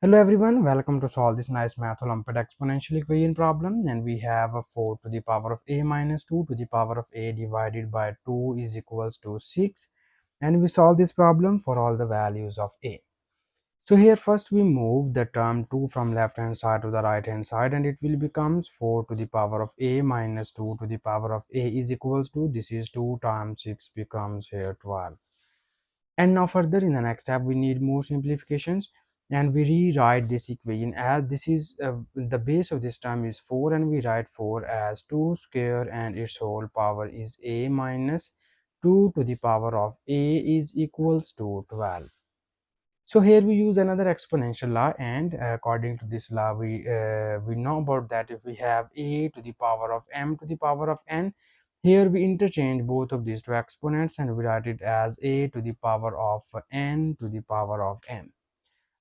Hello everyone, welcome to solve this nice math Olympiad exponential equation problem, and we have a 4 to the power of a minus 2 to the power of a divided by 2 is equals to 6, and we solve this problem for all the values of a. So here first we move the term 2 from left hand side to the right hand side, and it will becomes 4 to the power of a minus 2 to the power of a is equals to, this is 2 times 6 becomes here 12. And now further in the next step we need more simplifications, and we rewrite this equation as this is the base of this term is 4, and we write 4 as 2 square and its whole power is a minus 2 to the power of a is equals to 12. So here we use another exponential law, and according to this law we know about that if we have a to the power of m to the power of n, here we interchange both of these two exponents and we write it as a to the power of n to the power of m.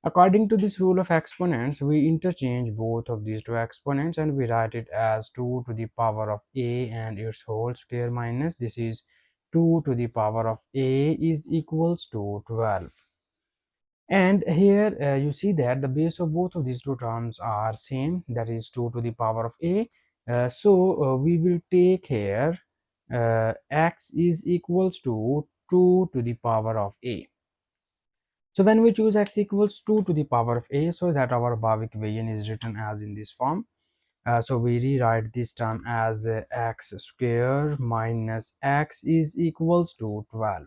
According to this rule of exponents, we interchange both of these two exponents and we write it as 2 to the power of a and its whole square minus, this is 2 to the power of a is equals to 12. And here you see that the base of both of these two terms are same, that is 2 to the power of a. So we will take here x is equals to 2 to the power of a. So when we choose x equals 2 to the power of a, so that our above equation is written as in this form. So we rewrite this term as x square minus x is equals to 12.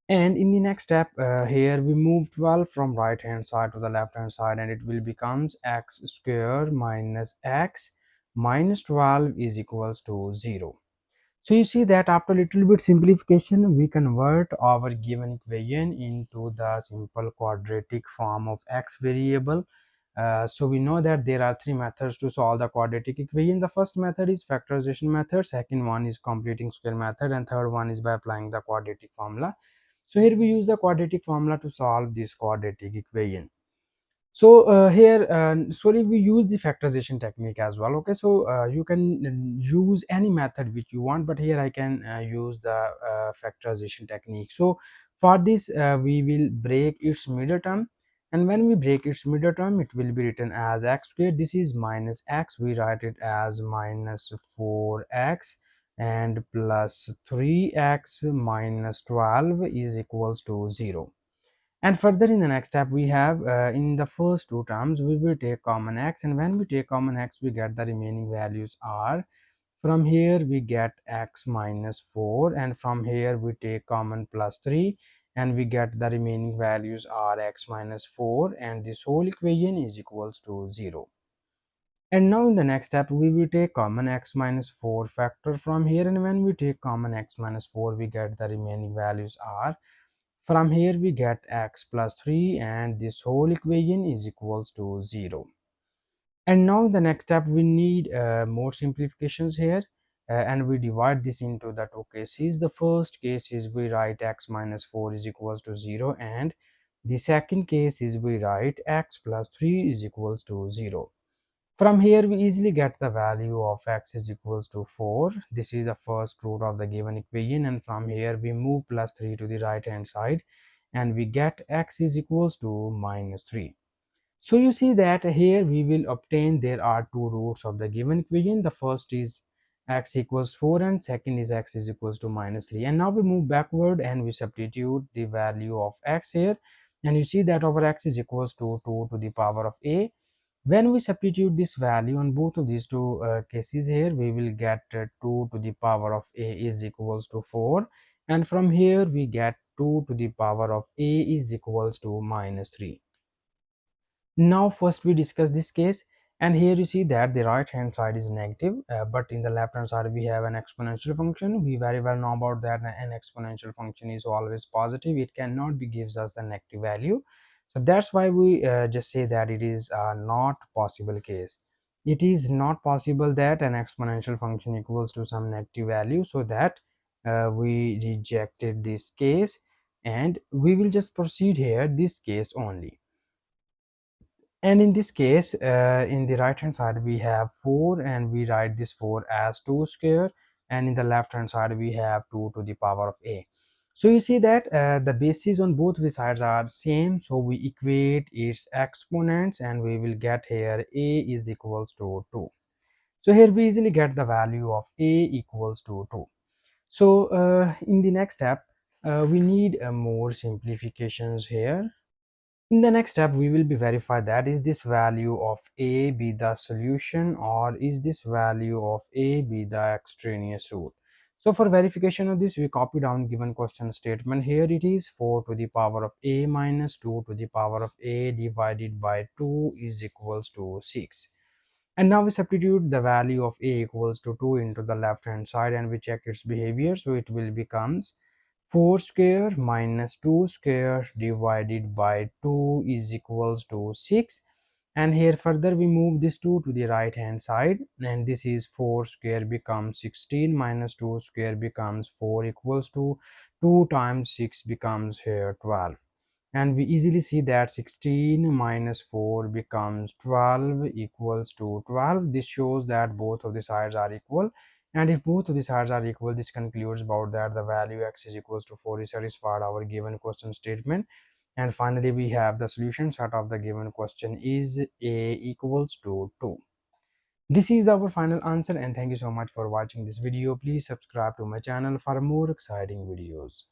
And in the next step here we move 12 from right hand side to the left hand side, and it will becomes x square minus x minus 12 is equals to 0. So you see that after a little bit simplification we convert our given equation into the simple quadratic form of x variable. So we know that there are three methods to solve the quadratic equation. The first method is factorization method, second one is completing square method, and third one is by applying the quadratic formula. So here we use the quadratic formula to solve this quadratic equation. So here slowly we use the factorization technique as well. Okay, so you can use any method which you want, but here I can use the factorization technique. So for this we will break its middle term, and when we break its middle term it will be written as x squared, this is minus x, we write it as minus 4x and plus 3x minus 12 is equals to 0. And further in the next step we have in the first two terms we will take common x, and when we take common x we get the remaining values are, from here we get x minus 4, and from here we take common plus 3 and we get the remaining values are x minus 4, and this whole equation is equals to 0. And now in the next step we will take common x minus 4 factor from here, and when we take common x minus 4 we get the remaining values are, from here we get x plus 3, and this whole equation is equals to 0. And now in the next step we need more simplifications here, and we divide this into the two cases. The first case is we write x minus 4 is equals to 0, and the second case is we write x plus 3 is equals to 0. From here we easily get the value of x is equals to 4, this is the first root of the given equation, and from here we move plus 3 to the right hand side and we get x is equals to minus 3. So you see that here we will obtain there are two roots of the given equation. The first is x equals 4 and second is x is equals to minus 3. And now we move backward and we substitute the value of x here, and you see that our x is equals to 2 to the power of a. When we substitute this value on both of these two cases, here we will get 2 to the power of a is equals to 4, and from here we get 2 to the power of a is equals to minus 3. Now first we discuss this case, and here you see that the right hand side is negative, but in the left hand side we have an exponential function. We very well know about that an exponential function is always positive, it cannot be gives us the negative value. So that's why we just say that it is not possible case. It is not possible that an exponential function equals to some negative value, so that we rejected this case, and we will just proceed here this case only. And in this case in the right hand side we have 4, and we write this 4 as 2 square, and in the left hand side we have 2 to the power of a. So you see that the bases on both the sides are same, so we equate its exponents and we will get here a is equals to 2. So here we easily get the value of a equals to 2. So in the next step, we need more simplifications here. In the next step, we will be verify that is this value of a be the solution or is this value of a be the extraneous root. So for verification of this, we copy down given question statement. Here it is 4 to the power of a minus 2 to the power of a divided by 2 is equals to 6. And now we substitute the value of a equals to 2 into the left hand side and we check its behavior. So it will becomes 4 square minus 2 square divided by 2 is equals to 6. And here further we move this 2 to the right hand side and this is 4 square becomes 16 minus 2 square becomes 4 equals to 2 times 6 becomes here 12. And we easily see that 16 minus 4 becomes 12 equals to 12. This shows that both of the sides are equal, and if both of the sides are equal, this concludes about that the value x is equals to 4 is satisfied our given question statement. And finally we have the solution set of the given question is a equals to 2. This is our final answer, and thank you so much for watching this video. Please subscribe to my channel for more exciting videos.